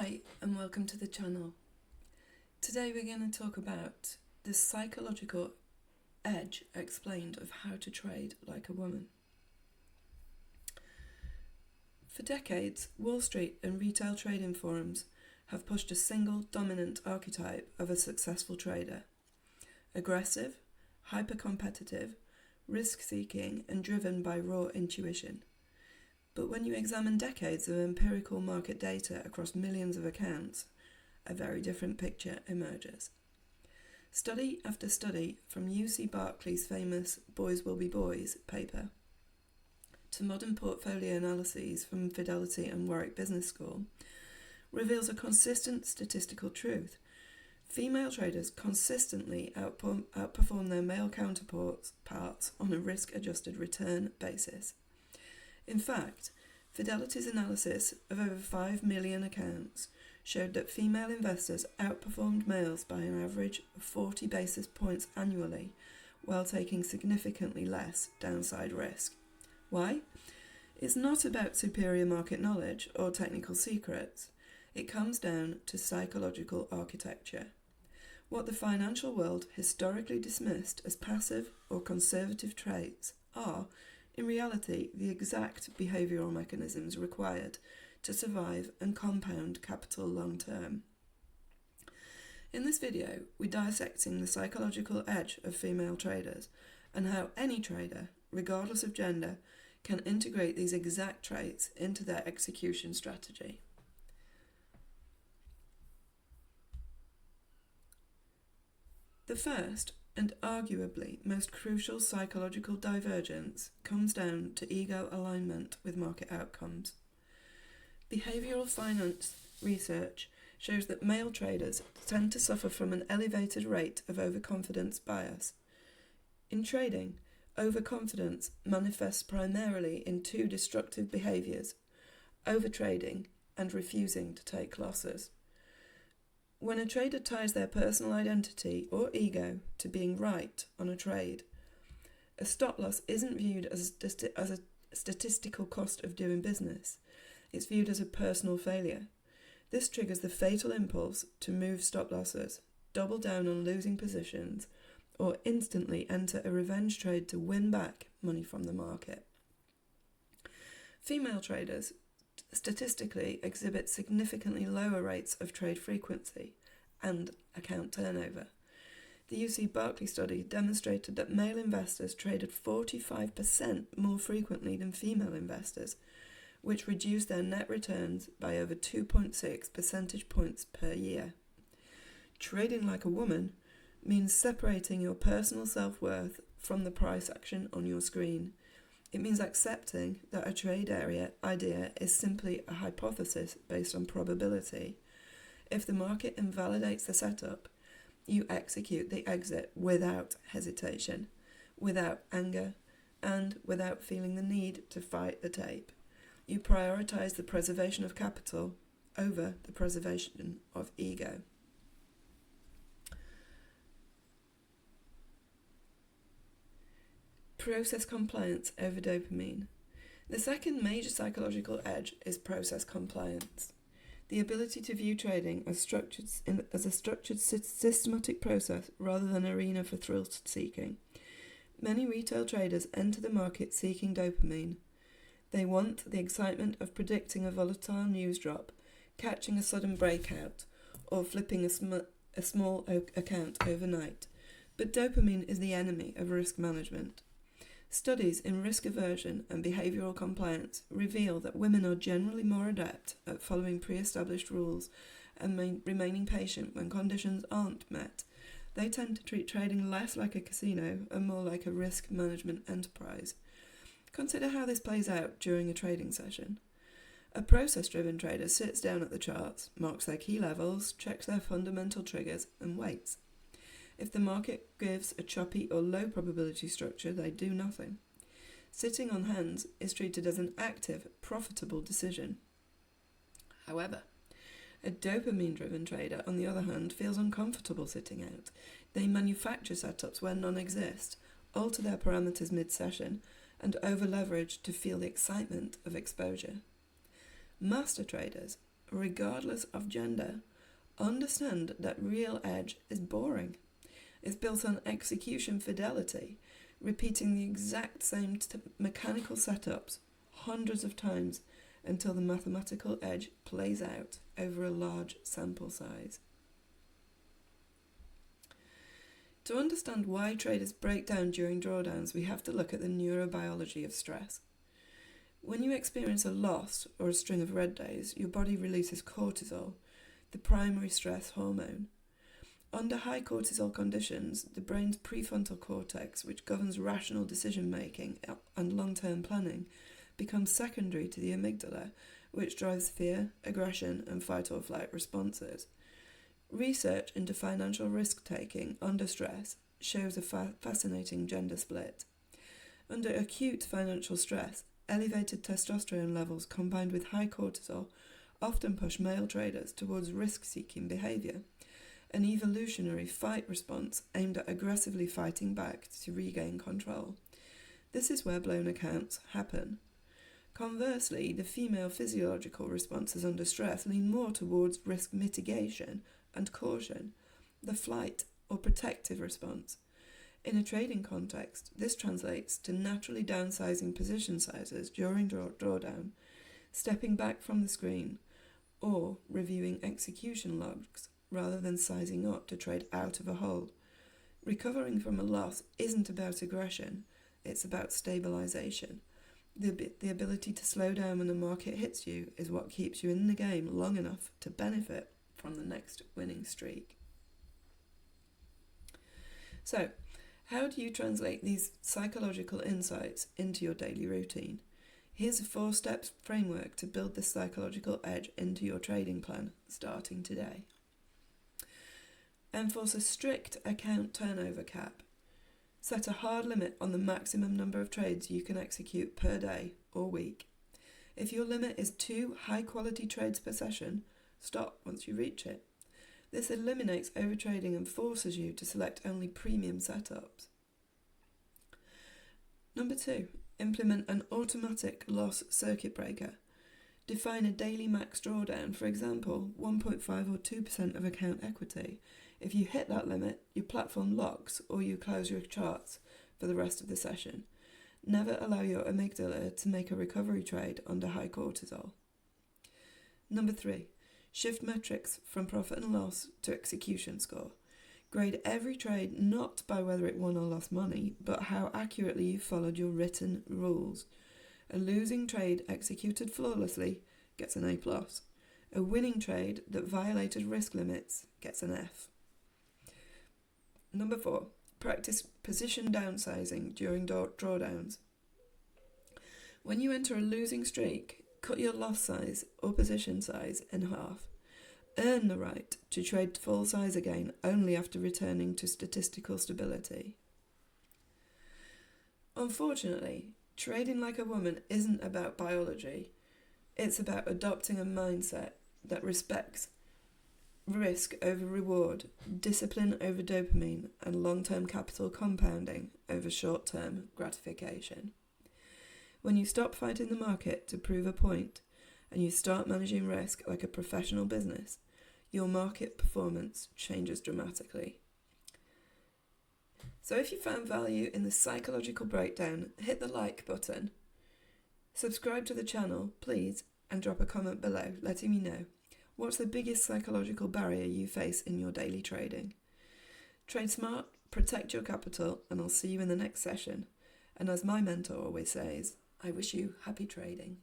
Hi and welcome to the channel. Today we're going to talk about the psychological edge explained of how to trade like a woman. For decades, Wall Street and retail trading forums have pushed a single dominant archetype of a successful trader. Aggressive, hyper-competitive, risk-seeking and driven by raw intuition. But when you examine decades of empirical market data across millions of accounts, a very different picture emerges. Study after study, from UC Berkeley's famous Boys Will Be Boys paper, to modern portfolio analyses from Fidelity and Warwick Business School, reveals a consistent statistical truth. Female traders consistently outperform their male counterparts on a risk-adjusted return basis. In fact, Fidelity's analysis of over 5 million accounts showed that female investors outperformed males by an average of 40 basis points annually, while taking significantly less downside risk. Why? It's not about superior market knowledge or technical secrets. It comes down to psychological architecture. What the financial world historically dismissed as passive or conservative traits are, in reality, the exact behavioural mechanisms required to survive and compound capital long term. In this video, we're dissecting the psychological edge of female traders and how any trader, regardless of gender, can integrate these exact traits into their execution strategy. The first and arguably most crucial psychological divergence comes down to ego alignment with market outcomes. Behavioural finance research shows that male traders tend to suffer from an elevated rate of overconfidence bias. In trading, overconfidence manifests primarily in two destructive behaviours: overtrading and refusing to take losses. When a trader ties their personal identity or ego to being right on a trade, a stop loss isn't viewed as a statistical cost of doing business. It's viewed as a personal failure. This triggers the fatal impulse to move stop losses, double down on losing positions, or instantly enter a revenge trade to win back money from the market. Female traders statistically exhibit significantly lower rates of trade frequency and account turnover. The UC Berkeley study demonstrated that male investors traded 45% more frequently than female investors, which reduced their net returns by over 2.6 percentage points per year. Trading like a woman means separating your personal self-worth from the price action on your screen. It means accepting that a trade idea is simply a hypothesis based on probability. If the market invalidates the setup, you execute the exit without hesitation, without anger, and without feeling the need to fight the tape. You prioritize the preservation of capital over the preservation of ego. Process compliance over dopamine. The second major psychological edge is process compliance. The ability to view trading as a structured systematic process rather than an arena for thrill seeking. Many retail traders enter the market seeking dopamine. They want the excitement of predicting a volatile news drop, catching a sudden breakout, or flipping a small account overnight. But dopamine is the enemy of risk management. Studies in risk aversion and behavioural compliance reveal that women are generally more adept at following pre-established rules and remaining patient when conditions aren't met. They tend to treat trading less like a casino and more like a risk management enterprise. Consider how this plays out during a trading session. A process-driven trader sits down at the charts, marks their key levels, checks their fundamental triggers, and waits. If the market gives a choppy or low probability structure, they do nothing. Sitting on hands is treated as an active, profitable decision. However, a dopamine-driven trader, on the other hand, feels uncomfortable sitting out. They manufacture setups where none exist, alter their parameters mid-session, and over-leverage to feel the excitement of exposure. Master traders regardless of gender, understand that real edge is boring. It's built on execution fidelity, repeating the exact same mechanical setups hundreds of times until the mathematical edge plays out over a large sample size. To understand why traders break down during drawdowns, we have to look at the neurobiology of stress. When you experience a loss or a string of red days, your body releases cortisol, the primary stress hormone. Under high cortisol conditions, the brain's prefrontal cortex, which governs rational decision-making and long-term planning, becomes secondary to the amygdala, which drives fear, aggression, and fight-or-flight responses. Research into financial risk-taking under stress shows a fascinating gender split. Under acute financial stress, elevated testosterone levels combined with high cortisol often push male traders towards risk-seeking behaviour, an evolutionary fight response aimed at aggressively fighting back to regain control. This is where blown accounts happen. Conversely, the female physiological responses under stress lean more towards risk mitigation and caution, the flight or protective response. In a trading context, this translates to naturally downsizing position sizes during drawdown, stepping back from the screen, or reviewing execution logs rather than sizing up to trade out of a hole. Recovering from a loss isn't about aggression, it's about stabilization. The ability to slow down when the market hits you is what keeps you in the game long enough to benefit from the next winning streak. So, how do you translate these psychological insights into your daily routine? Here's a 4-step framework to build this psychological edge into your trading plan, starting today. Enforce a strict account turnover cap. Set a hard limit on the maximum number of trades you can execute per day or week. If your limit is 2 high-quality trades per session, stop once you reach it. This eliminates overtrading and forces you to select only premium setups. Number 2, implement an automatic loss circuit breaker. Define a daily max drawdown, for example, 1.5 or 2% of account equity. If you hit that limit, your platform locks or you close your charts for the rest of the session. Never allow your amygdala to make a recovery trade under high cortisol. Number 3, shift metrics from profit and loss to execution score. Grade every trade not by whether it won or lost money, but how accurately you followed your written rules. A losing trade executed flawlessly gets an A+. A winning trade that violated risk limits gets an F. Number 4, practice position downsizing during drawdowns. When you enter a losing streak, cut your loss size or position size in half. Earn the right to trade full size again only after returning to statistical stability. Unfortunately, trading like a woman isn't about biology. It's about adopting a mindset that respects risk over reward, discipline over dopamine, and long-term capital compounding over short-term gratification. When you stop fighting the market to prove a point and you start managing risk like a professional business, your market performance changes dramatically. So if you found value in the psychological breakdown, hit the like button. Subscribe to the channel, please, and drop a comment below letting me know what's the biggest psychological barrier you face in your daily trading. Trade smart, protect your capital, and I'll see you in the next session. And as my mentor always says, I wish you happy trading.